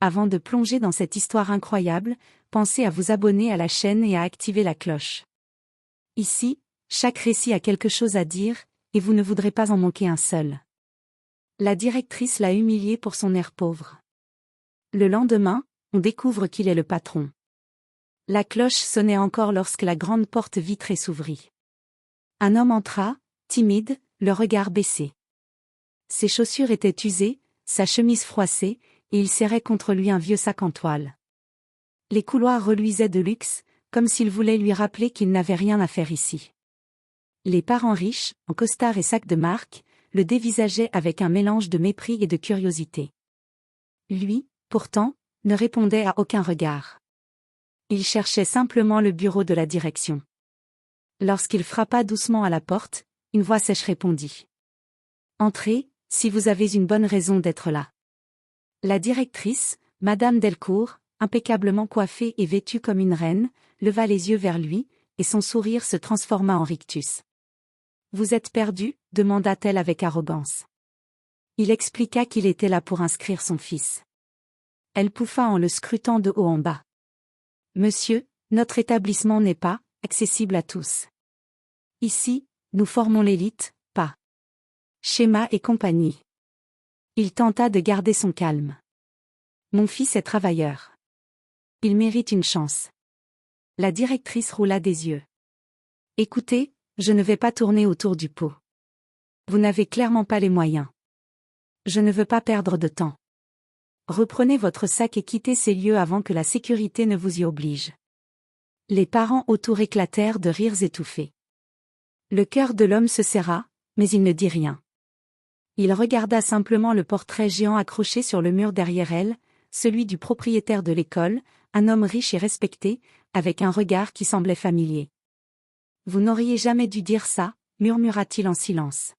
Avant de plonger dans cette histoire incroyable, pensez à vous abonner à la chaîne et à activer la cloche. Ici, chaque récit a quelque chose à dire, et vous ne voudrez pas en manquer un seul. La directrice l'a humilié pour son air pauvre. Le lendemain, on découvre qu'il est le patron. La cloche sonnait encore lorsque la grande porte vitrée s'ouvrit. Un homme entra, timide, le regard baissé. Ses chaussures étaient usées, sa chemise froissée, et il serrait contre lui un vieux sac en toile. Les couloirs reluisaient de luxe, comme s'il voulait lui rappeler qu'il n'avait rien à faire ici. Les parents riches, en costard et sac de marque, le dévisageaient avec un mélange de mépris et de curiosité. Lui, pourtant, ne répondait à aucun regard. Il cherchait simplement le bureau de la direction. Lorsqu'il frappa doucement à la porte, une voix sèche répondit. « Entrez, si vous avez une bonne raison d'être là. » La directrice, Madame Delcourt, impeccablement coiffée et vêtue comme une reine, leva les yeux vers lui, et son sourire se transforma en rictus. « Vous êtes perdu ? Demanda-t-elle avec arrogance. Il expliqua qu'il était là pour inscrire son fils. Elle pouffa en le scrutant de haut en bas. « Monsieur, notre établissement n'est pas accessible à tous. Ici, nous formons l'élite, pas Schéma et compagnie. » Il tenta de garder son calme. « Mon fils est travailleur. Il mérite une chance. » La directrice roula des yeux. « Écoutez, je ne vais pas tourner autour du pot. Vous n'avez clairement pas les moyens. Je ne veux pas perdre de temps. Reprenez votre sac et quittez ces lieux avant que la sécurité ne vous y oblige. » Les parents autour éclatèrent de rires étouffés. Le cœur de l'homme se serra, mais il ne dit rien. Il regarda simplement le portrait géant accroché sur le mur derrière elle, celui du propriétaire de l'école, un homme riche et respecté, avec un regard qui semblait familier. « Vous n'auriez jamais dû dire ça, » murmura-t-il en silence.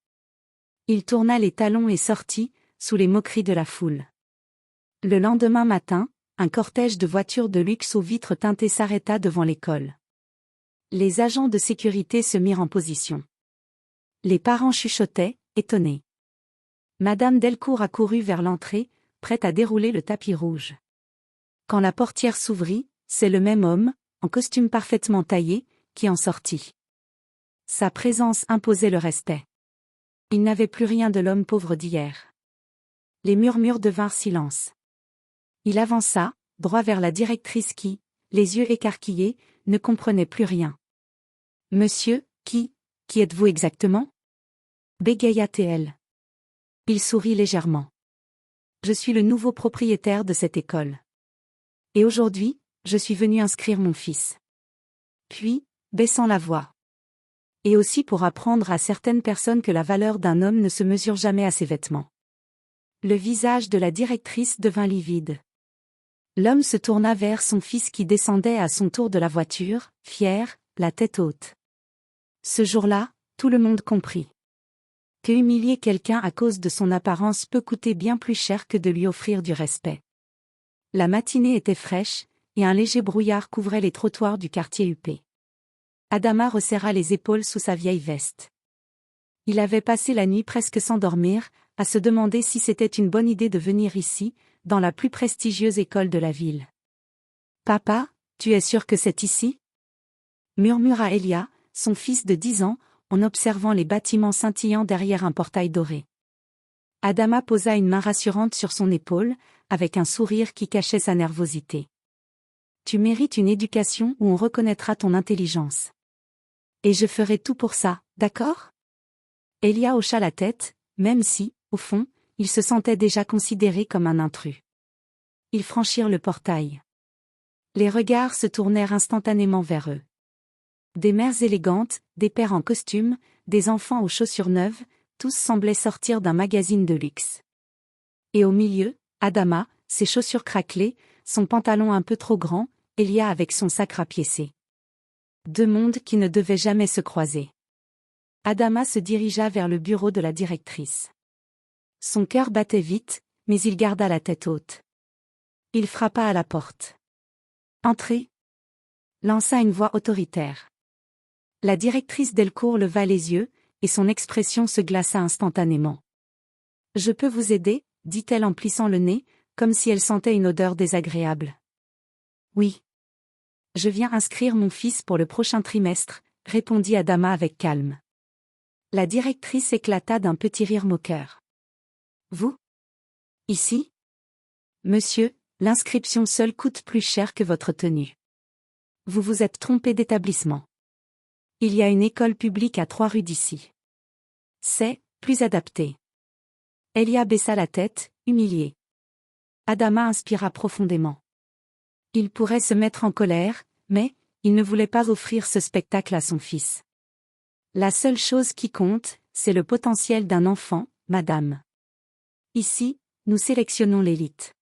Il tourna les talons et sortit, sous les moqueries de la foule. Le lendemain matin, un cortège de voitures de luxe aux vitres teintées s'arrêta devant l'école. Les agents de sécurité se mirent en position. Les parents chuchotaient, étonnés. Madame Delcourt accourut vers l'entrée, prête à dérouler le tapis rouge. Quand la portière s'ouvrit, c'est le même homme, en costume parfaitement taillé, qui en sortit. Sa présence imposait le respect. Il n'avait plus rien de l'homme pauvre d'hier. Les murmures devinrent silence. Il avança, droit vers la directrice qui, les yeux écarquillés, ne comprenait plus rien. « Monsieur, qui êtes-vous exactement ?» bégaya-t-elle. Il sourit légèrement. « Je suis le nouveau propriétaire de cette école. Et aujourd'hui, je suis venu inscrire mon fils. » Puis, baissant la voix. « Et aussi pour apprendre à certaines personnes que la valeur d'un homme ne se mesure jamais à ses vêtements. » Le visage de la directrice devint livide. L'homme se tourna vers son fils qui descendait à son tour de la voiture, fier, la tête haute. Ce jour-là, tout le monde comprit que humilier quelqu'un à cause de son apparence peut coûter bien plus cher que de lui offrir du respect. La matinée était fraîche, et un léger brouillard couvrait les trottoirs du quartier huppé. Adama resserra les épaules sous sa vieille veste. Il avait passé la nuit presque sans dormir, à se demander si c'était une bonne idée de venir ici, dans la plus prestigieuse école de la ville. « Papa, tu es sûr que c'est ici ?» murmura Elia, son fils de 10 ans, en observant les bâtiments scintillants derrière un portail doré. Adama posa une main rassurante sur son épaule, avec un sourire qui cachait sa nervosité. « Tu mérites une éducation où on reconnaîtra ton intelligence. Et je ferai tout pour ça, d'accord ?» Elia hocha la tête, même si, au fond, il se sentait déjà considéré comme un intrus. Ils franchirent le portail. Les regards se tournèrent instantanément vers eux. Des mères élégantes, des pères en costume, des enfants aux chaussures neuves, tous semblaient sortir d'un magazine de luxe. Et au milieu, Adama, ses chaussures craquelées, son pantalon un peu trop grand, Elia avec son sac rapiécé. Deux mondes qui ne devaient jamais se croiser. Adama se dirigea vers le bureau de la directrice. Son cœur battait vite, mais il garda la tête haute. Il frappa à la porte. « Entrez !» lança une voix autoritaire. La directrice Delcourt leva les yeux, et son expression se glaça instantanément. « Je peux vous aider ?» dit-elle en plissant le nez, comme si elle sentait une odeur désagréable. Oui. Je viens inscrire mon fils pour le prochain trimestre, répondit Adama avec calme. La directrice éclata d'un petit rire moqueur. Vous? Ici? Monsieur, l'inscription seule coûte plus cher que votre tenue. Vous vous êtes trompé d'établissement. Il y a une école publique à 3 rues d'ici. C'est plus adapté. Elia baissa la tête, humiliée. Adama inspira profondément. Il pourrait se mettre en colère, mais il ne voulait pas offrir ce spectacle à son fils. La seule chose qui compte, c'est le potentiel d'un enfant, madame. Ici, nous sélectionnons l'élite.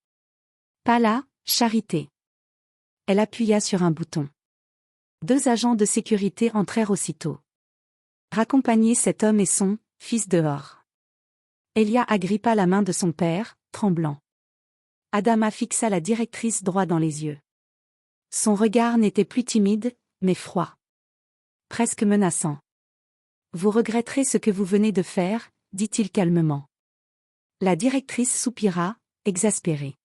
Pas là, Charité. Elle appuya sur un bouton. 2 agents de sécurité entrèrent aussitôt. Raccompagner cet homme et son fils dehors. Elia agrippa la main de son père, tremblant. Adama fixa la directrice droit dans les yeux. Son regard n'était plus timide, mais froid. Presque menaçant. Vous regretterez ce que vous venez de faire, dit-il calmement. La directrice soupira, exaspérée.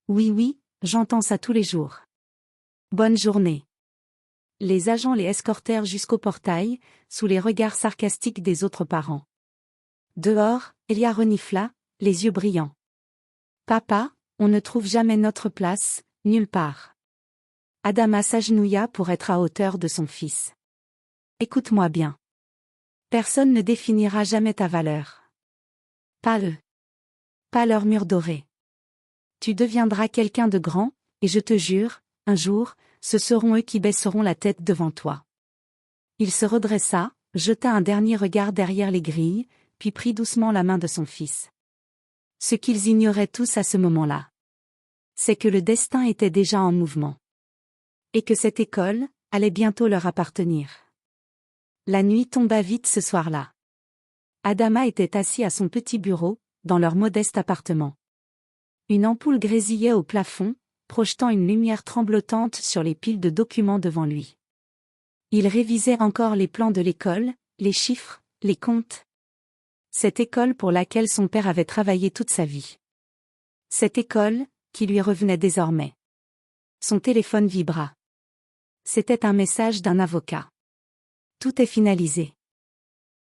Oui, j'entends ça tous les jours. Bonne journée. Les agents les escortèrent jusqu'au portail, sous les regards sarcastiques des autres parents. Dehors, Elia renifla, les yeux brillants. Papa, on ne trouve jamais notre place, nulle part. Adama s'agenouilla pour être à hauteur de son fils. Écoute-moi bien. Personne ne définira jamais ta valeur. Pas eux. Pas leur mur doré. Tu deviendras quelqu'un de grand, et je te jure, un jour, ce seront eux qui baisseront la tête devant toi. Il se redressa, jeta un dernier regard derrière les grilles, puis prit doucement la main de son fils. Ce qu'ils ignoraient tous à ce moment-là, c'est que le destin était déjà en mouvement. Et que cette école allait bientôt leur appartenir. La nuit tomba vite ce soir-là. Adama était assis à son petit bureau, dans leur modeste appartement. Une ampoule grésillait au plafond, projetant une lumière tremblotante sur les piles de documents devant lui. Il révisait encore les plans de l'école, les chiffres, les comptes. Cette école pour laquelle son père avait travaillé toute sa vie. Cette école, qui lui revenait désormais. Son téléphone vibra. C'était un message d'un avocat. Tout est finalisé.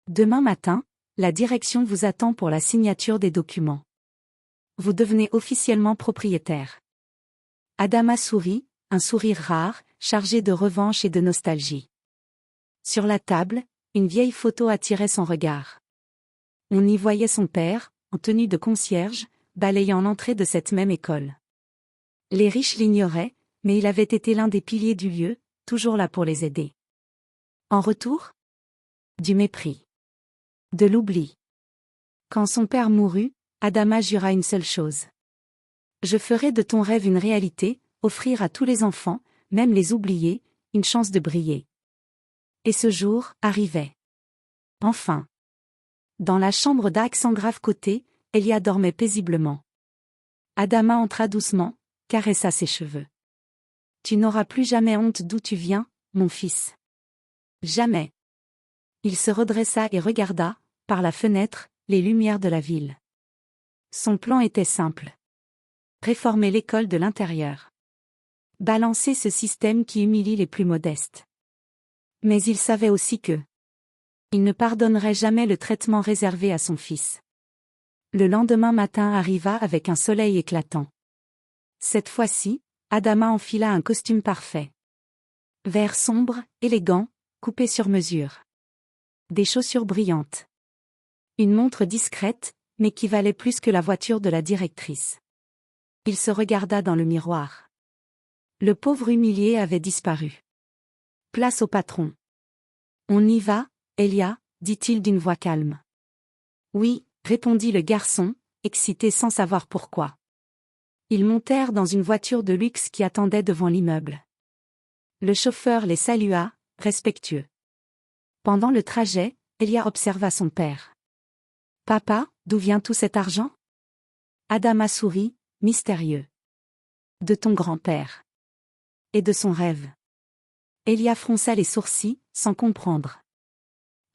Demain matin, la direction vous attend pour la signature des documents. Vous devenez officiellement propriétaire. Adama sourit, un sourire rare, chargé de revanche et de nostalgie. Sur la table, une vieille photo attirait son regard. On y voyait son père, en tenue de concierge, balayant l'entrée de cette même école. Les riches l'ignoraient, mais il avait été l'un des piliers du lieu, toujours là pour les aider. En retour? Du mépris. De l'oubli. Quand son père mourut, Adama jura une seule chose. Je ferai de ton rêve une réalité, offrir à tous les enfants, même les oubliés, une chance de briller. Et ce jour arrivait. Enfin. Dans la chambre d'accent grave côté, Elia dormait paisiblement. Adama entra doucement, caressa ses cheveux. Tu n'auras plus jamais honte d'où tu viens, mon fils. Jamais. Il se redressa et regarda, par la fenêtre, les lumières de la ville. Son plan était simple. Réformer l'école de l'intérieur. Balancer ce système qui humilie les plus modestes. Mais il savait aussi que il ne pardonnerait jamais le traitement réservé à son fils. Le lendemain matin arriva avec un soleil éclatant. Cette fois-ci, Adama enfila un costume parfait. Vert sombre, élégant, coupé sur mesure. Des chaussures brillantes. Une montre discrète, mais qui valait plus que la voiture de la directrice. Il se regarda dans le miroir. Le pauvre humilié avait disparu. Place au patron. On y va, Elia, dit-il d'une voix calme. Oui, répondit le garçon, excité sans savoir pourquoi. Ils montèrent dans une voiture de luxe qui attendait devant l'immeuble. Le chauffeur les salua, respectueux. Pendant le trajet, Elia observa son père. Papa, d'où vient tout cet argent? Adama sourit, mystérieux. De ton grand-père. Et de son rêve. Elia fronça les sourcils, sans comprendre.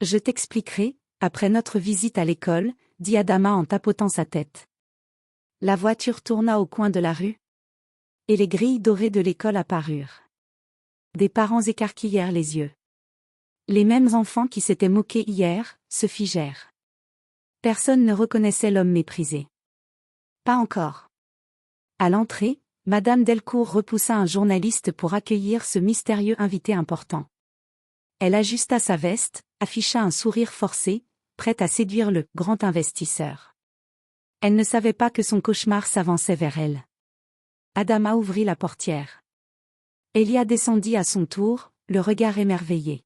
Je t'expliquerai, après notre visite à l'école, dit Adama en tapotant sa tête. La voiture tourna au coin de la rue. Et les grilles dorées de l'école apparurent. Des parents écarquillèrent les yeux. Les mêmes enfants qui s'étaient moqués hier, se figèrent. Personne ne reconnaissait l'homme méprisé. Pas encore. À l'entrée, Madame Delcourt repoussa un journaliste pour accueillir ce mystérieux invité important. Elle ajusta sa veste, afficha un sourire forcé, prête à séduire le grand investisseur. Elle ne savait pas que son cauchemar s'avançait vers elle. Adama ouvrit la portière. Elia descendit à son tour, le regard émerveillé.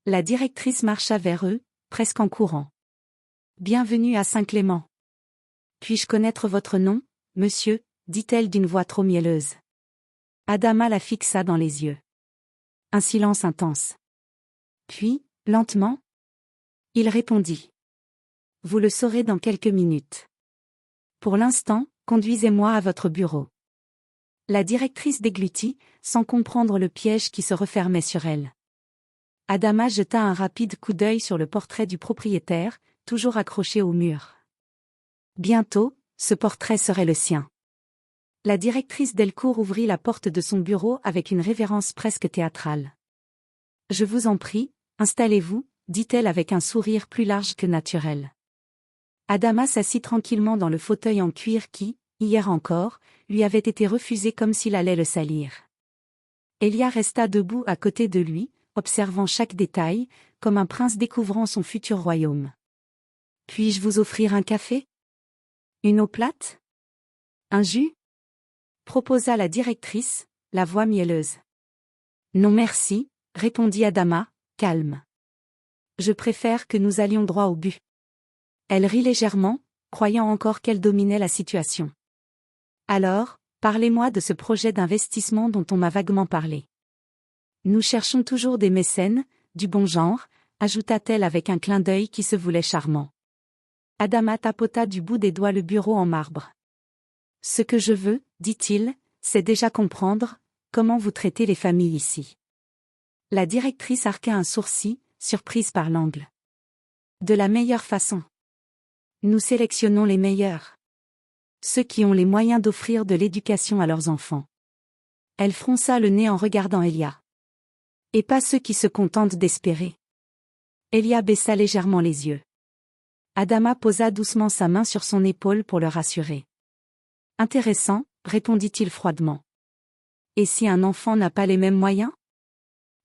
La directrice marcha vers eux, presque en courant. « Bienvenue à Saint-Clément. Puis-je connaître votre nom, monsieur ?» dit-elle d'une voix trop mielleuse. Adama la fixa dans les yeux. Un silence intense. Puis, lentement, il répondit. « Vous le saurez dans quelques minutes. Pour l'instant, conduisez-moi à votre bureau. » La directrice déglutit, sans comprendre le piège qui se refermait sur elle. Adama jeta un rapide coup d'œil sur le portrait du propriétaire, toujours accroché au mur. Bientôt, ce portrait serait le sien. La directrice Delcourt ouvrit la porte de son bureau avec une révérence presque théâtrale. « Je vous en prie, installez-vous » dit-elle avec un sourire plus large que naturel. Adama s'assit tranquillement dans le fauteuil en cuir qui, hier encore, lui avait été refusé comme s'il allait le salir. Elia resta debout à côté de lui, observant chaque détail, comme un prince découvrant son futur royaume. « Puis-je vous offrir un café ? Une eau plate ? Un jus ?» proposa la directrice, la voix mielleuse. « Non merci » répondit Adama, calme. « Je préfère que nous allions droit au but. » Elle rit légèrement, croyant encore qu'elle dominait la situation. « Alors, parlez-moi de ce projet d'investissement dont on m'a vaguement parlé. » Nous cherchons toujours des mécènes, du bon genre, ajouta-t-elle avec un clin d'œil qui se voulait charmant. Adama tapota du bout des doigts le bureau en marbre. « Ce que je veux, dit-il, c'est déjà comprendre comment vous traitez les familles ici. » La directrice arqua un sourcil, surprise par l'angle. « De la meilleure façon. Nous sélectionnons les meilleurs. Ceux qui ont les moyens d'offrir de l'éducation à leurs enfants. » Elle fronça le nez en regardant Elia. « Et pas ceux qui se contentent d'espérer. » Elia baissa légèrement les yeux. Adama posa doucement sa main sur son épaule pour le rassurer. « Intéressant, » répondit-il froidement. « Et si un enfant n'a pas les mêmes moyens ?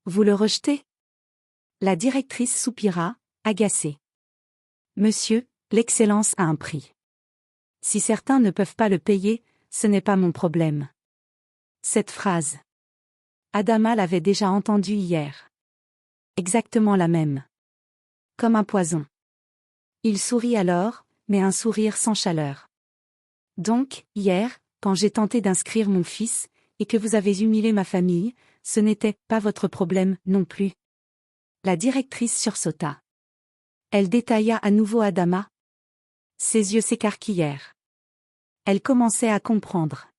Vous le rejetez ? » La directrice soupira, agacée. « Monsieur, l'excellence a un prix. Si certains ne peuvent pas le payer, ce n'est pas mon problème. » Cette phrase. Adama l'avait déjà entendue hier. Exactement la même. Comme un poison. Il sourit alors, mais un sourire sans chaleur. « Donc, hier, quand j'ai tenté d'inscrire mon fils, et que vous avez humilié ma famille, ce n'était pas votre problème non plus. » La directrice sursauta. Elle détailla à nouveau Adama. Ses yeux s'écarquillèrent. Elle commençait à comprendre.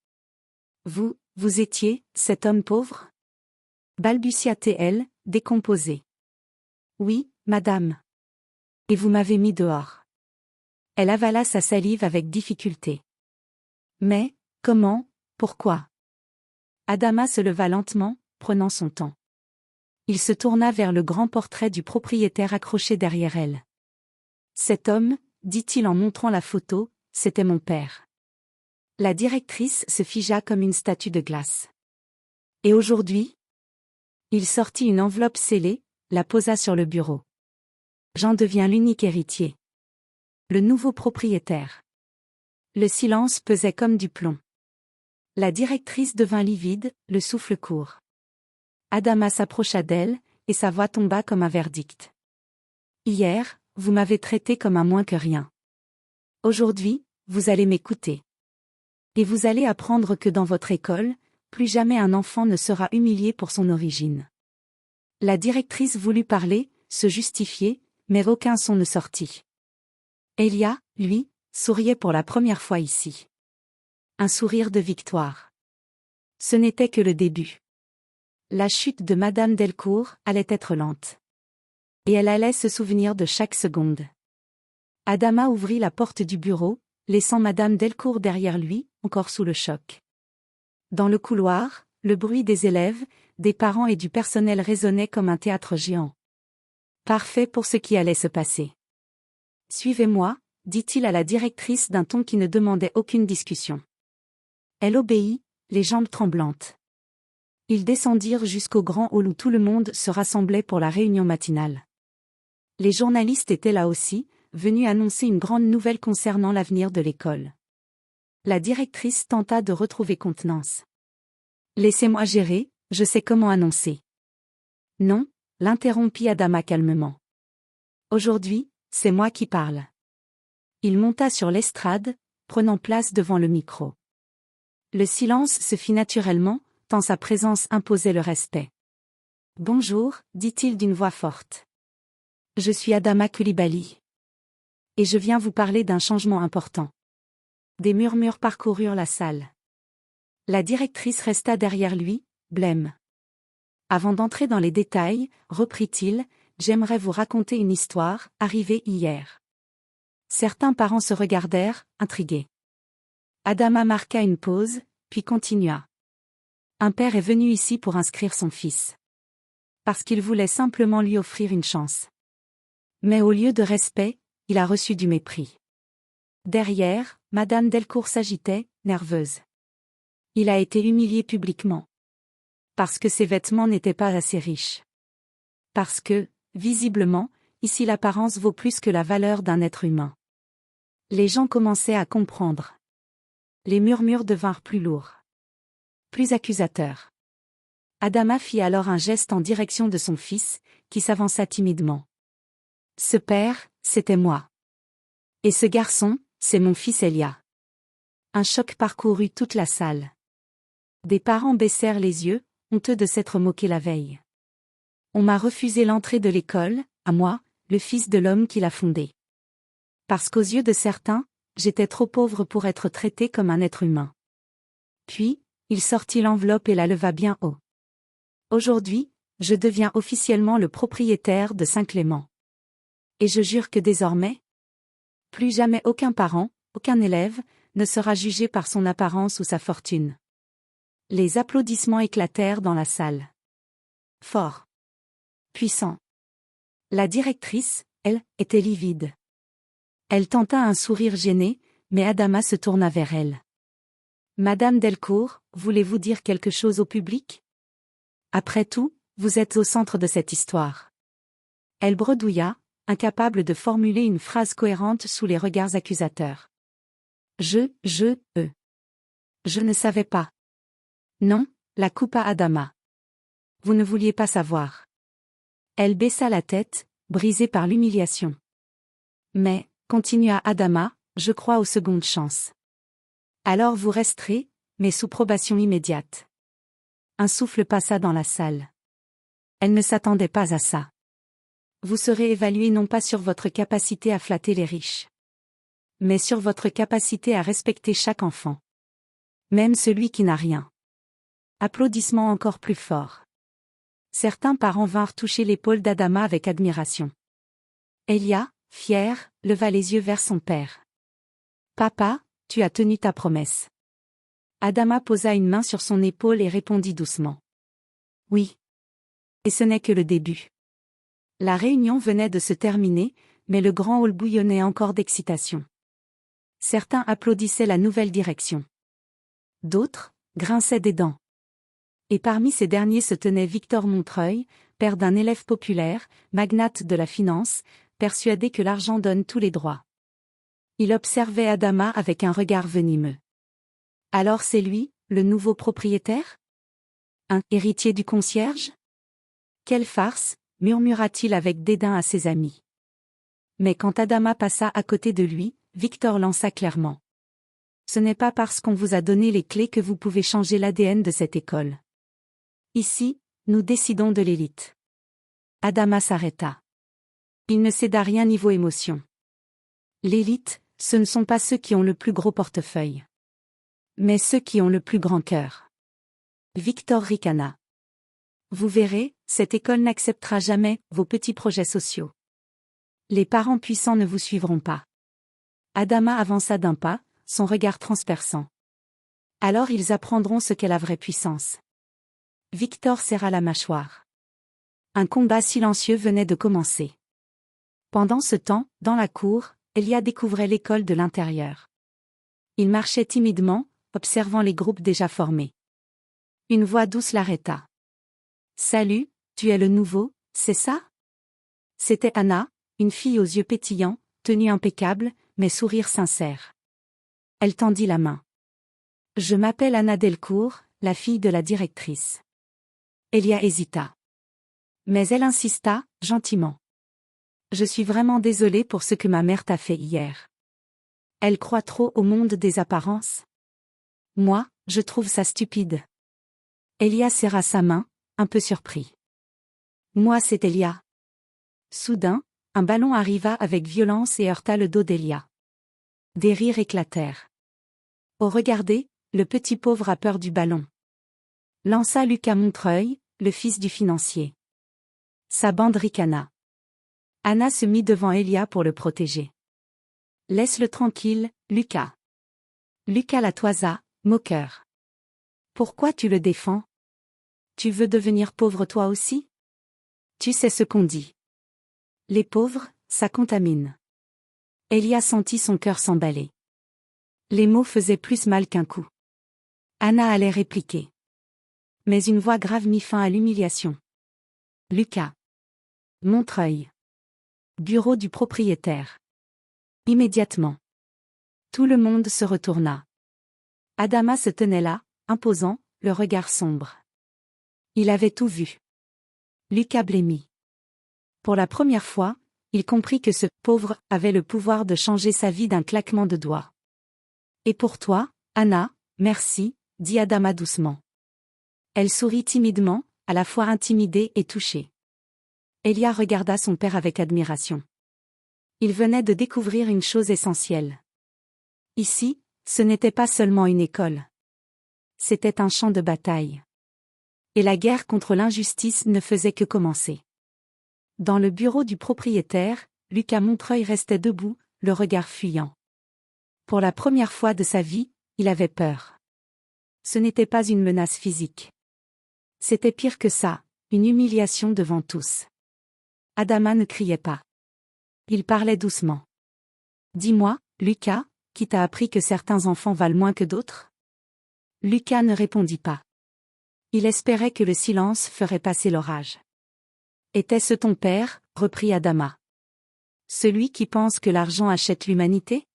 « Vous étiez, cet homme pauvre ?» balbutia-t-elle, décomposée. « Oui, madame. Et vous m'avez mis dehors. » Elle avala sa salive avec difficulté. « Mais, comment, pourquoi ?» Adama se leva lentement, prenant son temps. Il se tourna vers le grand portrait du propriétaire accroché derrière elle. « Cet homme, » dit-il en montrant la photo, « c'était mon père. » La directrice se figea comme une statue de glace. « Et aujourd'hui ?» Il sortit une enveloppe scellée, la posa sur le bureau. « J'en deviens l'unique héritier. Le nouveau propriétaire. » Le silence pesait comme du plomb. La directrice devint livide, le souffle court. Adama s'approcha d'elle, et sa voix tomba comme un verdict. « Hier, vous m'avez traité comme un moins que rien. Aujourd'hui, vous allez m'écouter. Et vous allez apprendre que dans votre école, plus jamais un enfant ne sera humilié pour son origine. » La directrice voulut parler, se justifier, mais aucun son ne sortit. Elia, lui, souriait pour la première fois ici. Un sourire de victoire. Ce n'était que le début. La chute de Madame Delcourt allait être lente. Et elle allait se souvenir de chaque seconde. Adama ouvrit la porte du bureau, laissant Madame Delcourt derrière lui, encore sous le choc. Dans le couloir, le bruit des élèves, des parents et du personnel résonnait comme un théâtre géant. Parfait pour ce qui allait se passer. Suivez-moi, dit-il à la directrice d'un ton qui ne demandait aucune discussion. Elle obéit, les jambes tremblantes. Ils descendirent jusqu'au grand hall où tout le monde se rassemblait pour la réunion matinale. Les journalistes étaient là aussi, venus annoncer une grande nouvelle concernant l'avenir de l'école. La directrice tenta de retrouver contenance. « Laissez-moi gérer, je sais comment annoncer. » « Non », l'interrompit Adama calmement. « Aujourd'hui, c'est moi qui parle. » Il monta sur l'estrade, prenant place devant le micro. Le silence se fit naturellement, tant sa présence imposait le respect. « Bonjour, dit-il d'une voix forte. Je suis Adama Coulibaly. Et je viens vous parler d'un changement important. » Des murmures parcoururent la salle. La directrice resta derrière lui, blême. Avant d'entrer dans les détails, reprit-il, j'aimerais vous raconter une histoire, arrivée hier. Certains parents se regardèrent, intrigués. Adama marqua une pause, puis continua. Un père est venu ici pour inscrire son fils. Parce qu'il voulait simplement lui offrir une chance. Mais au lieu de respect, il a reçu du mépris. Derrière, Madame Delcourt s'agitait, nerveuse. Il a été humilié publiquement. Parce que ses vêtements n'étaient pas assez riches. Parce que, visiblement, ici l'apparence vaut plus que la valeur d'un être humain. Les gens commençaient à comprendre. Les murmures devinrent plus lourds. Plus accusateurs. Adama fit alors un geste en direction de son fils, qui s'avança timidement. Ce père, c'était moi. Et ce garçon, c'est mon fils Elia. Un choc parcourut toute la salle. Des parents baissèrent les yeux, honteux de s'être moqués la veille. On m'a refusé l'entrée de l'école, à moi, le fils de l'homme qui l'a fondée. Parce qu'aux yeux de certains, j'étais trop pauvre pour être traité comme un être humain. Puis, il sortit l'enveloppe et la leva bien haut. Aujourd'hui, je deviens officiellement le propriétaire de Saint-Clément. Et je jure que désormais, plus jamais aucun parent, aucun élève, ne sera jugé par son apparence ou sa fortune. Les applaudissements éclatèrent dans la salle. Fort. Puissant. La directrice, elle, était livide. Elle tenta un sourire gêné, mais Adama se tourna vers elle. « Madame Delcourt, voulez-vous dire quelque chose au public ? Après tout, vous êtes au centre de cette histoire. » Elle bredouilla, incapable de formuler une phrase cohérente sous les regards accusateurs. Je ne savais pas. Non, la coupa Adama. Vous ne vouliez pas savoir. Elle baissa la tête, brisée par l'humiliation. Mais, continua Adama, je crois aux secondes chances. Alors vous resterez, mais sous probation immédiate. Un souffle passa dans la salle. Elle ne s'attendait pas à ça. Vous serez évalué non pas sur votre capacité à flatter les riches, mais sur votre capacité à respecter chaque enfant. Même celui qui n'a rien. Applaudissements encore plus forts. Certains parents vinrent toucher l'épaule d'Adama avec admiration. Elia, fier, leva les yeux vers son père. « Papa, tu as tenu ta promesse. » Adama posa une main sur son épaule et répondit doucement. « Oui. » Et ce n'est que le début. La réunion venait de se terminer, mais le grand hall bouillonnait encore d'excitation. Certains applaudissaient la nouvelle direction. D'autres grinçaient des dents. Et parmi ces derniers se tenait Victor Montreuil, père d'un élève populaire, magnate de la finance, persuadé que l'argent donne tous les droits. Il observait Adama avec un regard venimeux. Alors c'est lui, le nouveau propriétaire ? Un héritier du concierge ? Quelle farce, murmura-t-il avec dédain à ses amis. Mais quand Adama passa à côté de lui, Victor lança clairement. Ce n'est pas parce qu'on vous a donné les clés que vous pouvez changer l'ADN de cette école. Ici, nous décidons de l'élite. Adama s'arrêta. Il ne céda rien niveau émotion. L'élite, ce ne sont pas ceux qui ont le plus gros portefeuille, mais ceux qui ont le plus grand cœur. Victor ricana. Vous verrez, cette école n'acceptera jamais vos petits projets sociaux. Les parents puissants ne vous suivront pas. Adama avança d'un pas, son regard transperçant. Alors ils apprendront ce qu'est la vraie puissance. Victor serra la mâchoire. Un combat silencieux venait de commencer. Pendant ce temps, dans la cour, Elia découvrait l'école de l'intérieur. Il marchait timidement, observant les groupes déjà formés. Une voix douce l'arrêta. « Salut, tu es le nouveau, c'est ça ?» C'était Anna, une fille aux yeux pétillants, tenue impeccable, mais sourire sincère. Elle tendit la main. « Je m'appelle Anna Delcourt, la fille de la directrice. » Elia hésita. Mais elle insista, gentiment. « Je suis vraiment désolée pour ce que ma mère t'a fait hier. Elle croit trop au monde des apparences. Moi, je trouve ça stupide. » Elia serra sa main, un peu surpris. « Moi c'est Elia. » Soudain, un ballon arriva avec violence et heurta le dos d'Elia. Des rires éclatèrent. « Oh regardez, le petit pauvre a peur du ballon. » Lança Lucas Montreuil, le fils du financier. Sa bande ricana. Anna se mit devant Elia pour le protéger. « Laisse-le tranquille, Lucas. » Lucas la toisa, moqueur. « Pourquoi tu le défends? Tu veux devenir pauvre toi aussi? Tu sais ce qu'on dit. Les pauvres, ça contamine. » Elia sentit son cœur s'emballer. Les mots faisaient plus mal qu'un coup. Anna allait répliquer. Mais une voix grave mit fin à l'humiliation. « Lucas. Montreuil. Bureau du propriétaire. » Immédiatement. Tout le monde se retourna. Adama se tenait là, imposant, le regard sombre. Il avait tout vu. Lucas blêmit. Pour la première fois, il comprit que ce pauvre avait le pouvoir de changer sa vie d'un claquement de doigts. « Et pour toi, Anna, merci, » dit Adama doucement. Elle sourit timidement, à la fois intimidée et touchée. Elia regarda son père avec admiration. Il venait de découvrir une chose essentielle. Ici, ce n'était pas seulement une école. C'était un champ de bataille. Et la guerre contre l'injustice ne faisait que commencer. Dans le bureau du propriétaire, Lucas Montreuil restait debout, le regard fuyant. Pour la première fois de sa vie, il avait peur. Ce n'était pas une menace physique. C'était pire que ça, une humiliation devant tous. Adama ne criait pas. Il parlait doucement. « Dis-moi, Lucas, qui t'a appris que certains enfants valent moins que d'autres ?» Lucas ne répondit pas. Il espérait que le silence ferait passer l'orage. « Était-ce ton père ?» reprit Adama. « Celui qui pense que l'argent achète l'humanité ?»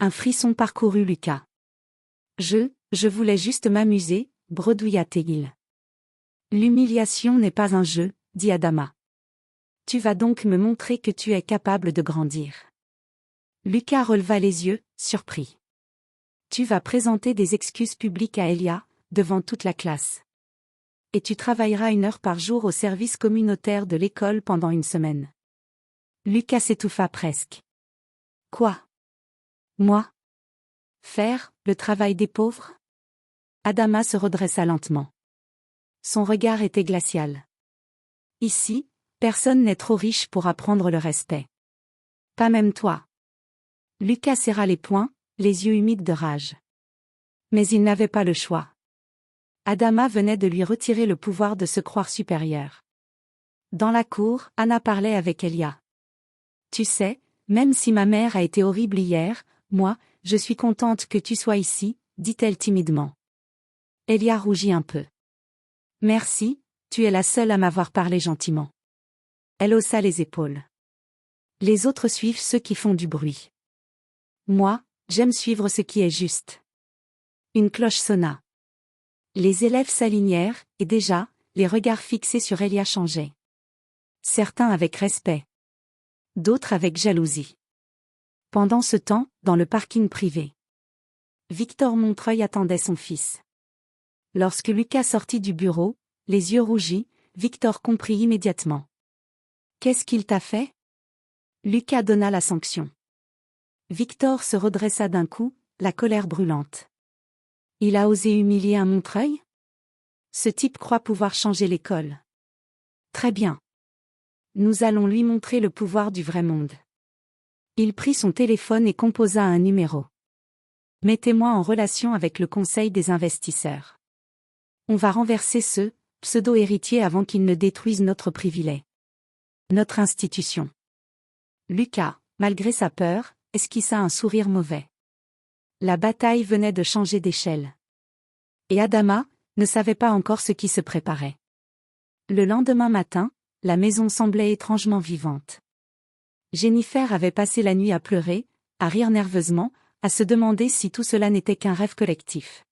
Un frisson parcourut Lucas. « Je voulais juste m'amuser, » bredouilla-t-il. « L'humiliation n'est pas un jeu, » dit Adama. « Tu vas donc me montrer que tu es capable de grandir. » Lucas releva les yeux, surpris. « Tu vas présenter des excuses publiques à Elia, devant toute la classe. Et tu travailleras 1 heure par jour au service communautaire de l'école pendant 1 semaine. » Lucas s'étouffa presque. « Quoi? Moi? Faire le travail des pauvres ?» Adama se redressa lentement. Son regard était glacial. « Ici, personne n'est trop riche pour apprendre le respect. Pas même toi. » Lucas serra les poings, les yeux humides de rage. Mais il n'avait pas le choix. Adama venait de lui retirer le pouvoir de se croire supérieur. Dans la cour, Anna parlait avec Elia. « Tu sais, même si ma mère a été horrible hier, moi, je suis contente que tu sois ici, » dit-elle timidement. Elia rougit un peu. « Merci, tu es la seule à m'avoir parlé gentiment. » Elle haussa les épaules. « Les autres suivent ceux qui font du bruit. Moi, j'aime suivre ce qui est juste. » Une cloche sonna. Les élèves s'alignèrent, et déjà, les regards fixés sur Elia changeaient. Certains avec respect. D'autres avec jalousie. Pendant ce temps, dans le parking privé, Victor Montreuil attendait son fils. Lorsque Lucas sortit du bureau, les yeux rougis, Victor comprit immédiatement. « Qu'est-ce qu'il t'a fait ?» Lucas donna la sanction. Victor se redressa d'un coup, la colère brûlante. Il a osé humilier un Montreuil? Ce type croit pouvoir changer l'école. Très bien. Nous allons lui montrer le pouvoir du vrai monde. Il prit son téléphone et composa un numéro. Mettez-moi en relation avec le conseil des investisseurs. On va renverser ce pseudo-héritier avant qu'il ne détruise notre privilège. Notre institution. Lucas, malgré sa peur, esquissa un sourire mauvais. La bataille venait de changer d'échelle. Et Adama ne savait pas encore ce qui se préparait. Le lendemain matin, la maison semblait étrangement vivante. Jennifer avait passé la nuit à pleurer, à rire nerveusement, à se demander si tout cela n'était qu'un rêve collectif.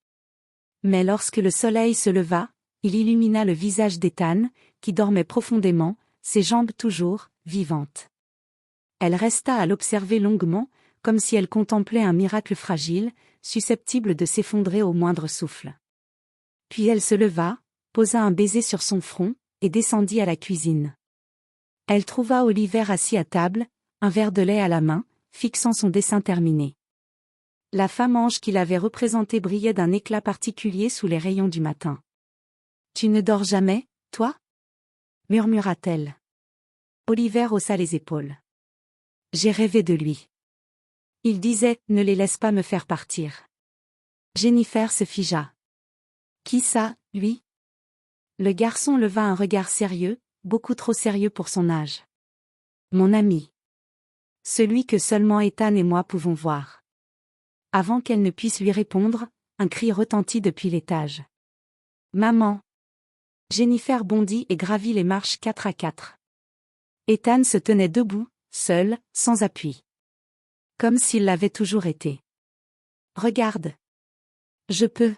Mais lorsque le soleil se leva, il illumina le visage d'Ethan, qui dormait profondément, ses jambes toujours vivantes. Elle resta à l'observer longuement, comme si elle contemplait un miracle fragile, susceptible de s'effondrer au moindre souffle. Puis elle se leva, posa un baiser sur son front, et descendit à la cuisine. Elle trouva Oliver assis à table, un verre de lait à la main, fixant son dessin terminé. La femme ange qu'il avait représentée brillait d'un éclat particulier sous les rayons du matin. « Tu ne dors jamais, toi » murmura-t-elle. Oliver haussa les épaules. « J'ai rêvé de lui. Il disait, ne les laisse pas me faire partir. » Jennifer se figea. « Qui ça, lui ?» Le garçon leva un regard sérieux, beaucoup trop sérieux pour son âge. « Mon ami. Celui que seulement Ethan et moi pouvons voir. » Avant qu'elle ne puisse lui répondre, un cri retentit depuis l'étage. « Maman !» Jennifer bondit et gravit les marches 4 à 4. Ethan se tenait debout, seul, sans appui. Comme s'il l'avait toujours été. « Regarde. Je peux. »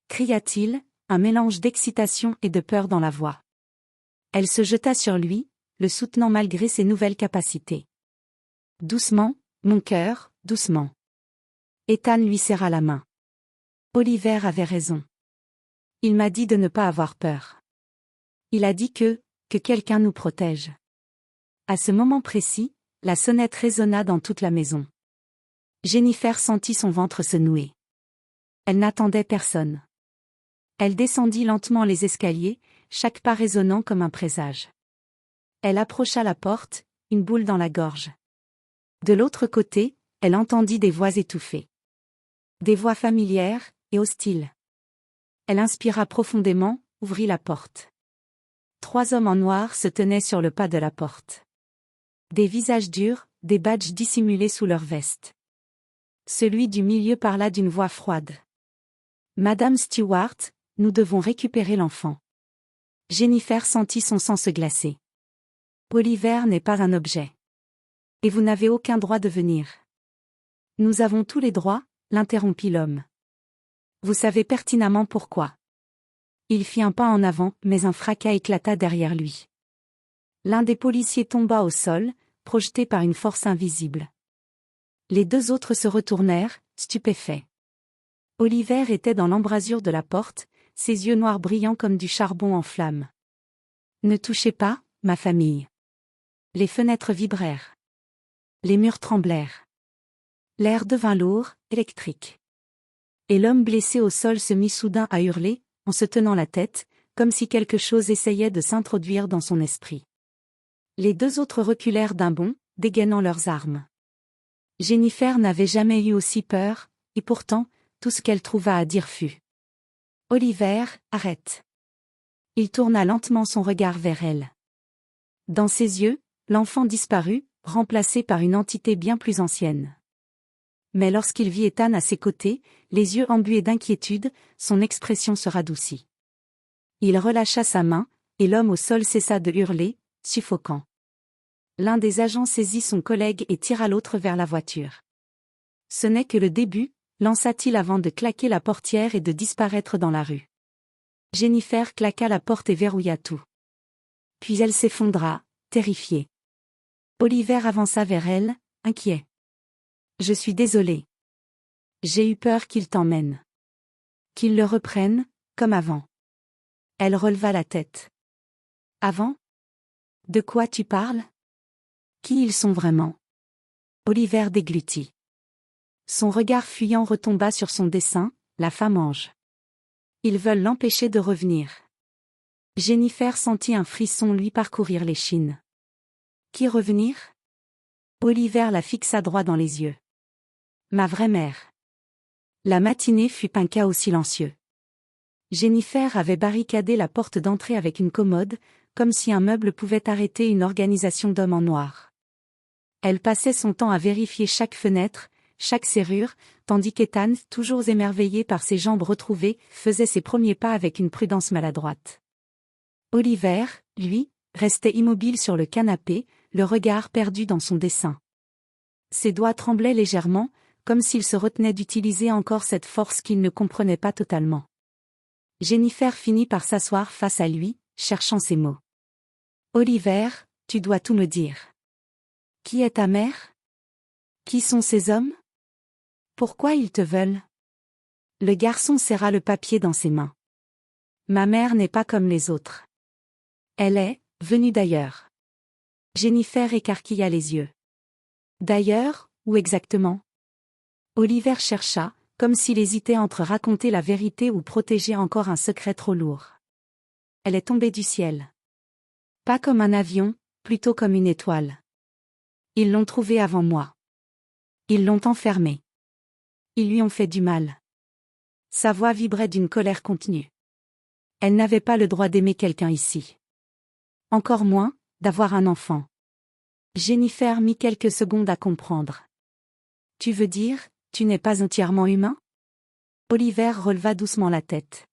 cria-t-il, un mélange d'excitation et de peur dans la voix. Elle se jeta sur lui, le soutenant malgré ses nouvelles capacités. « Doucement, mon cœur, doucement. » Ethan lui serra la main. Oliver avait raison. Il m'a dit de ne pas avoir peur. Il a dit que quelqu'un nous protège. À ce moment précis, la sonnette résonna dans toute la maison. Jennifer sentit son ventre se nouer. Elle n'attendait personne. Elle descendit lentement les escaliers, chaque pas résonnant comme un présage. Elle approcha la porte, une boule dans la gorge. De l'autre côté, elle entendit des voix étouffées. Des voix familières et hostiles. Elle inspira profondément, ouvrit la porte. 3 hommes en noir se tenaient sur le pas de la porte. Des visages durs, des badges dissimulés sous leurs vestes. Celui du milieu parla d'une voix froide. « Madame Stewart, nous devons récupérer l'enfant. » Jennifer sentit son sang se glacer. « Oliver n'est pas un objet. Et vous n'avez aucun droit de venir. »« Nous avons tous les droits, » l'interrompit l'homme. « Vous savez pertinemment pourquoi. » Il fit un pas en avant, mais un fracas éclata derrière lui. L'un des policiers tomba au sol, projeté par une force invisible. Les 2 autres se retournèrent, stupéfaits. Oliver était dans l'embrasure de la porte, ses yeux noirs brillant comme du charbon en flammes. « Ne touchez pas, ma famille. » Les fenêtres vibrèrent. Les murs tremblèrent. L'air devint lourd, électrique. Et l'homme blessé au sol se mit soudain à hurler, en se tenant la tête, comme si quelque chose essayait de s'introduire dans son esprit. Les 2 autres reculèrent d'un bond, dégainant leurs armes. Jennifer n'avait jamais eu aussi peur, et pourtant, tout ce qu'elle trouva à dire fut « Oliver, arrête !» Il tourna lentement son regard vers elle. Dans ses yeux, l'enfant disparut, remplacé par une entité bien plus ancienne. Mais lorsqu'il vit Ethan à ses côtés, les yeux embués d'inquiétude, son expression se radoucit. Il relâcha sa main, et l'homme au sol cessa de hurler, suffocant. L'un des agents saisit son collègue et tira l'autre vers la voiture. « Ce n'est que le début », lança-t-il avant de claquer la portière et de disparaître dans la rue. Jennifer claqua la porte et verrouilla tout. Puis elle s'effondra, terrifiée. Oliver avança vers elle, inquiet. « Je suis désolé. J'ai eu peur qu'il t'emmène. Qu'il le reprenne, comme avant. » Elle releva la tête. « Avant ? De quoi tu parles ? Qui ils sont vraiment ? » Oliver déglutit. Son regard fuyant retomba sur son dessin, la femme ange. Ils veulent l'empêcher de revenir. Jennifer sentit un frisson lui parcourir l'échine. Qui revenir ? Oliver la fixa droit dans les yeux. Ma vraie mère. La matinée fut un chaos silencieux. Jennifer avait barricadé la porte d'entrée avec une commode, comme si un meuble pouvait arrêter une organisation d'hommes en noir. Elle passait son temps à vérifier chaque fenêtre, chaque serrure, tandis qu'Ethan, toujours émerveillé par ses jambes retrouvées, faisait ses premiers pas avec une prudence maladroite. Oliver, lui, restait immobile sur le canapé, le regard perdu dans son dessin. Ses doigts tremblaient légèrement, comme s'il se retenait d'utiliser encore cette force qu'il ne comprenait pas totalement. Jennifer finit par s'asseoir face à lui, cherchant ses mots. « Oliver, tu dois tout me dire. Qui est ta mère? Qui sont ces hommes? Pourquoi ils te veulent ?» Le garçon serra le papier dans ses mains. « Ma mère n'est pas comme les autres. Elle est venue d'ailleurs. » Jennifer écarquilla les yeux. « D'ailleurs, où exactement ?» Oliver chercha, comme s'il hésitait entre raconter la vérité ou protéger encore un secret trop lourd. Elle est tombée du ciel. Pas comme un avion, plutôt comme une étoile. Ils l'ont trouvée avant moi. Ils l'ont enfermée. Ils lui ont fait du mal. Sa voix vibrait d'une colère contenue. Elle n'avait pas le droit d'aimer quelqu'un ici. Encore moins, d'avoir un enfant. Jennifer mit quelques secondes à comprendre. Tu veux dire, tu n'es pas entièrement humain? Oliver releva doucement la tête.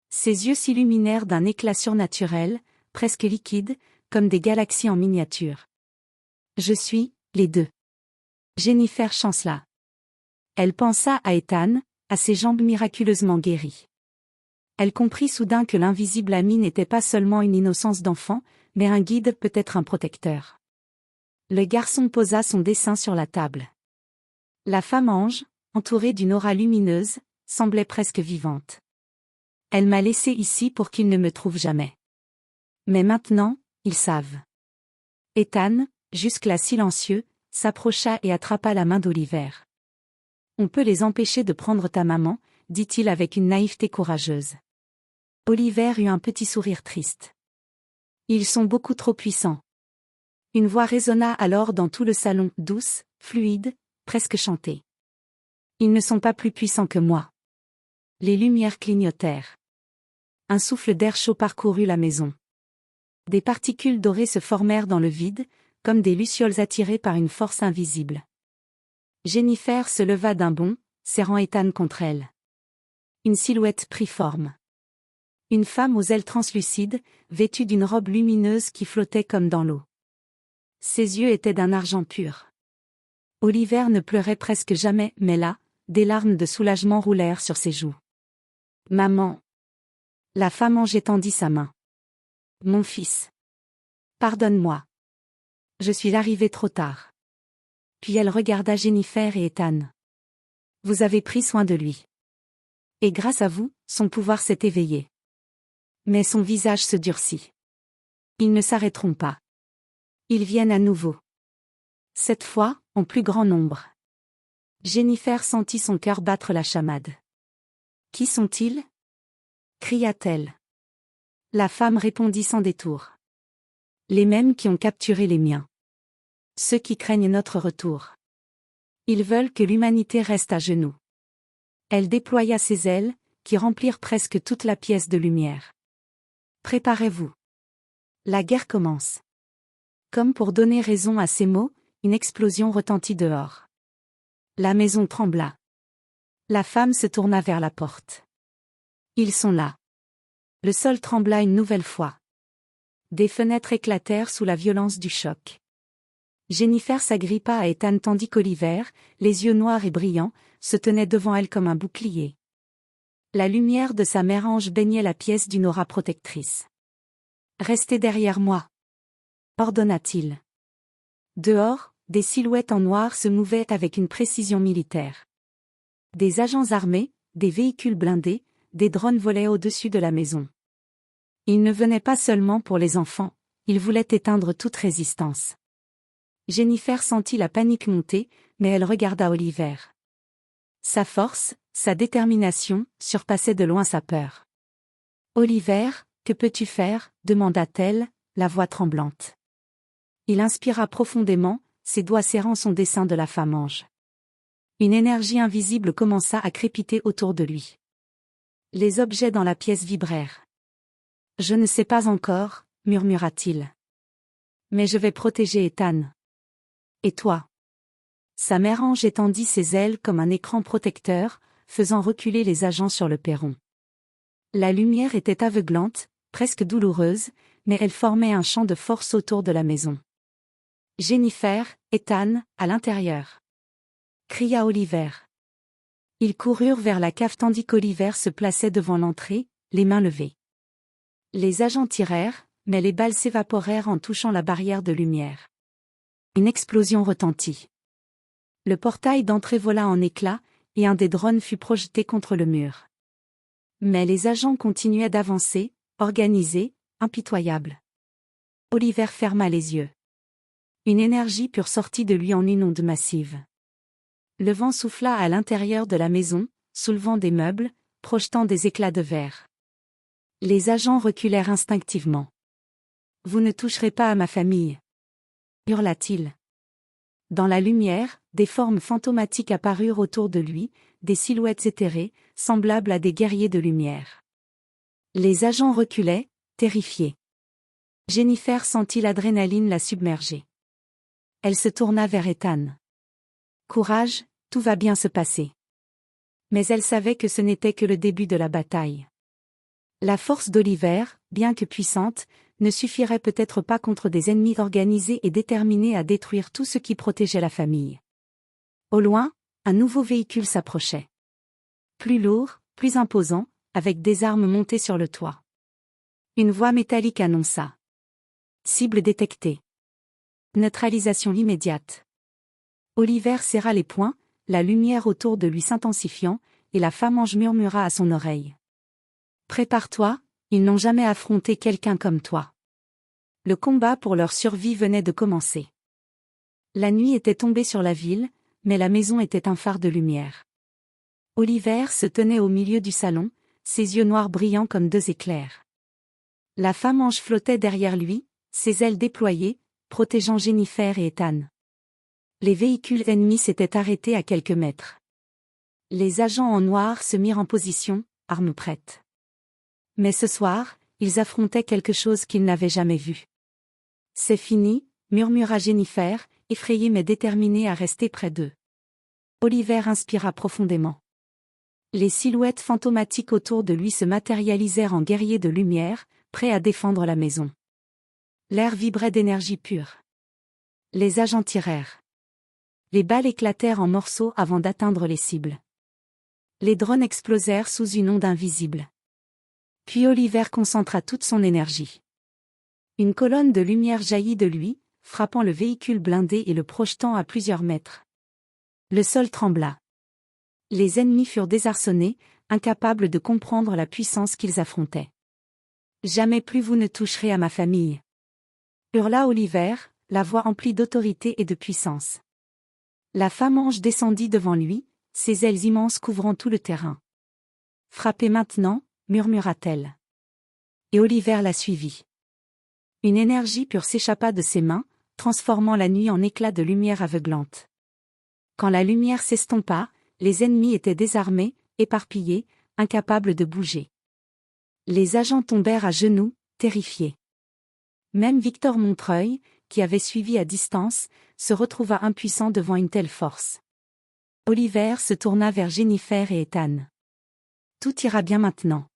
Ses yeux s'illuminèrent d'un éclat surnaturel, presque liquide, comme des galaxies en miniature. Je suis, les deux. Jennifer chancela. Elle pensa à Ethan, à ses jambes miraculeusement guéries. Elle comprit soudain que l'invisible ami n'était pas seulement une innocence d'enfant, mais un guide, peut-être un protecteur. Le garçon posa son dessin sur la table. La femme ange, entourée d'une aura lumineuse, semblait presque vivante. Elle m'a laissé ici pour qu'ils ne me trouvent jamais. Mais maintenant, ils savent. Ethan, jusque-là silencieux, s'approcha et attrapa la main d'Oliver. On peut les empêcher de prendre ta maman, dit-il avec une naïveté courageuse. Oliver eut un petit sourire triste. Ils sont beaucoup trop puissants. Une voix résonna alors dans tout le salon, douce, fluide, presque chantée. Ils ne sont pas plus puissants que moi. Les lumières clignotèrent. Un souffle d'air chaud parcourut la maison. Des particules dorées se formèrent dans le vide, comme des lucioles attirées par une force invisible. Jennifer se leva d'un bond, serrant Ethan contre elle. Une silhouette prit forme. Une femme aux ailes translucides, vêtue d'une robe lumineuse qui flottait comme dans l'eau. Ses yeux étaient d'un argent pur. Oliver ne pleurait presque jamais, mais là, des larmes de soulagement roulèrent sur ses joues. « Maman !» La femme ange étendit sa main. « Mon fils. Pardonne-moi. Je suis arrivée trop tard. » Puis elle regarda Jennifer et Ethan. « Vous avez pris soin de lui. Et grâce à vous, son pouvoir s'est éveillé. » Mais son visage se durcit. Ils ne s'arrêteront pas. Ils viennent à nouveau. Cette fois, en plus grand nombre. Jennifer sentit son cœur battre la chamade. « Qui sont-ils » cria-t-elle. La femme répondit sans détour. « Les mêmes qui ont capturé les miens. Ceux qui craignent notre retour. Ils veulent que l'humanité reste à genoux. » Elle déploya ses ailes, qui remplirent presque toute la pièce de lumière. « Préparez-vous. La guerre commence. » Comme pour donner raison à ces mots, une explosion retentit dehors. La maison trembla. La femme se tourna vers la porte. Ils sont là. Le sol trembla une nouvelle fois. Des fenêtres éclatèrent sous la violence du choc. Jennifer s'agrippa à Ethan tandis qu'Oliver, les yeux noirs et brillants, se tenait devant elle comme un bouclier. La lumière de sa mère ange baignait la pièce d'une aura protectrice. « Restez derrière moi !» ordonna-t-il. Dehors, des silhouettes en noir se mouvaient avec une précision militaire. Des agents armés, des véhicules blindés, des drones volaient au-dessus de la maison. Ils ne venaient pas seulement pour les enfants, ils voulaient éteindre toute résistance. Jennifer sentit la panique monter, mais elle regarda Oliver. Sa force, sa détermination, surpassaient de loin sa peur. « Oliver, que peux-tu faire » demanda-t-elle, la voix tremblante. Il inspira profondément, ses doigts serrant son dessin de la femme ange. Une énergie invisible commença à crépiter autour de lui. Les objets dans la pièce vibrèrent. « Je ne sais pas encore, » murmura-t-il. « Mais je vais protéger Ethan. Et toi ?» Sa mère ange étendit ses ailes comme un écran protecteur, faisant reculer les agents sur le perron. La lumière était aveuglante, presque douloureuse, mais elle formait un champ de force autour de la maison. « Jennifer, Ethan, à l'intérieur !» cria Oliver. Ils coururent vers la cave tandis qu'Oliver se plaçait devant l'entrée, les mains levées. Les agents tirèrent, mais les balles s'évaporèrent en touchant la barrière de lumière. Une explosion retentit. Le portail d'entrée vola en éclats, et un des drones fut projeté contre le mur. Mais les agents continuaient d'avancer, organisés, impitoyables. Oliver ferma les yeux. Une énergie pure sortit de lui en une onde massive. Le vent souffla à l'intérieur de la maison, soulevant des meubles, projetant des éclats de verre. Les agents reculèrent instinctivement. « Vous ne toucherez pas à ma famille !» hurla-t-il. Dans la lumière, des formes fantomatiques apparurent autour de lui, des silhouettes éthérées, semblables à des guerriers de lumière. Les agents reculaient, terrifiés. Jennifer sentit l'adrénaline la submerger. Elle se tourna vers Ethan. « Courage, tout va bien se passer. » Mais elle savait que ce n'était que le début de la bataille. La force d'Oliver, bien que puissante, ne suffirait peut-être pas contre des ennemis organisés et déterminés à détruire tout ce qui protégeait la famille. Au loin, un nouveau véhicule s'approchait. Plus lourd, plus imposant, avec des armes montées sur le toit. Une voix métallique annonça. « Cible détectée. Neutralisation immédiate. » Oliver serra les poings, la lumière autour de lui s'intensifiant, et la femme ange murmura à son oreille. « Prépare-toi, ils n'ont jamais affronté quelqu'un comme toi. » Le combat pour leur survie venait de commencer. La nuit était tombée sur la ville, mais la maison était un phare de lumière. Oliver se tenait au milieu du salon, ses yeux noirs brillant comme deux éclairs. La femme ange flottait derrière lui, ses ailes déployées, protégeant Jennifer et Ethan. Les véhicules ennemis s'étaient arrêtés à quelques mètres. Les agents en noir se mirent en position, armes prêtes. Mais ce soir, ils affrontaient quelque chose qu'ils n'avaient jamais vu. « C'est fini », murmura Jennifer, effrayée mais déterminée à rester près d'eux. Oliver inspira profondément. Les silhouettes fantomatiques autour de lui se matérialisèrent en guerriers de lumière, prêts à défendre la maison. L'air vibrait d'énergie pure. Les agents tirèrent. Les balles éclatèrent en morceaux avant d'atteindre les cibles. Les drones explosèrent sous une onde invisible. Puis Oliver concentra toute son énergie. Une colonne de lumière jaillit de lui, frappant le véhicule blindé et le projetant à plusieurs mètres. Le sol trembla. Les ennemis furent désarçonnés, incapables de comprendre la puissance qu'ils affrontaient. « Jamais plus vous ne toucherez à ma famille !» hurla Oliver, la voix emplie d'autorité et de puissance. La femme ange descendit devant lui, ses ailes immenses couvrant tout le terrain. « Frappez maintenant !» murmura-t-elle. Et Oliver la suivit. Une énergie pure s'échappa de ses mains, transformant la nuit en éclats de lumière aveuglante. Quand la lumière s'estompa, les ennemis étaient désarmés, éparpillés, incapables de bouger. Les agents tombèrent à genoux, terrifiés. Même Victor Montreuil, qui avait suivi à distance, se retrouva impuissant devant une telle force. Oliver se tourna vers Jennifer et Ethan. « Tout ira bien maintenant. »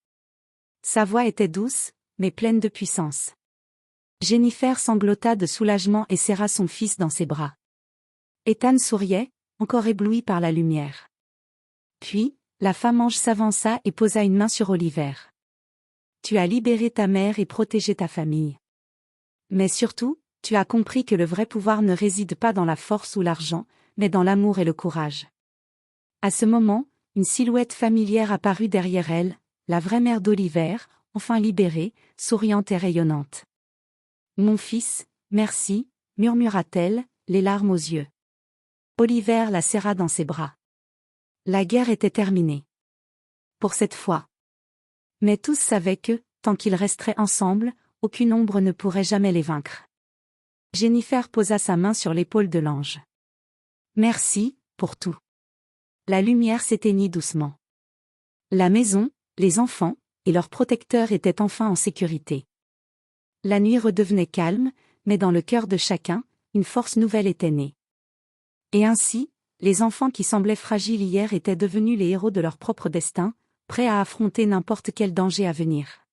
Sa voix était douce, mais pleine de puissance. Jennifer sanglota de soulagement et serra son fils dans ses bras. Ethan souriait, encore ébloui par la lumière. Puis, la femme ange s'avança et posa une main sur Oliver. « Tu as libéré ta mère et protégé ta famille. Mais surtout, tu as compris que le vrai pouvoir ne réside pas dans la force ou l'argent, mais dans l'amour et le courage. » À ce moment, une silhouette familière apparut derrière elle, la vraie mère d'Oliver, enfin libérée, souriante et rayonnante. « Mon fils, merci », murmura-t-elle, les larmes aux yeux. Oliver la serra dans ses bras. La guerre était terminée. Pour cette fois. Mais tous savaient que, tant qu'ils resteraient ensemble, aucune ombre ne pourrait jamais les vaincre. Jennifer posa sa main sur l'épaule de l'ange. Merci, pour tout. La lumière s'éteignit doucement. La maison, les enfants, et leur protecteur étaient enfin en sécurité. La nuit redevenait calme, mais dans le cœur de chacun, une force nouvelle était née. Et ainsi, les enfants qui semblaient fragiles hier étaient devenus les héros de leur propre destin, prêts à affronter n'importe quel danger à venir.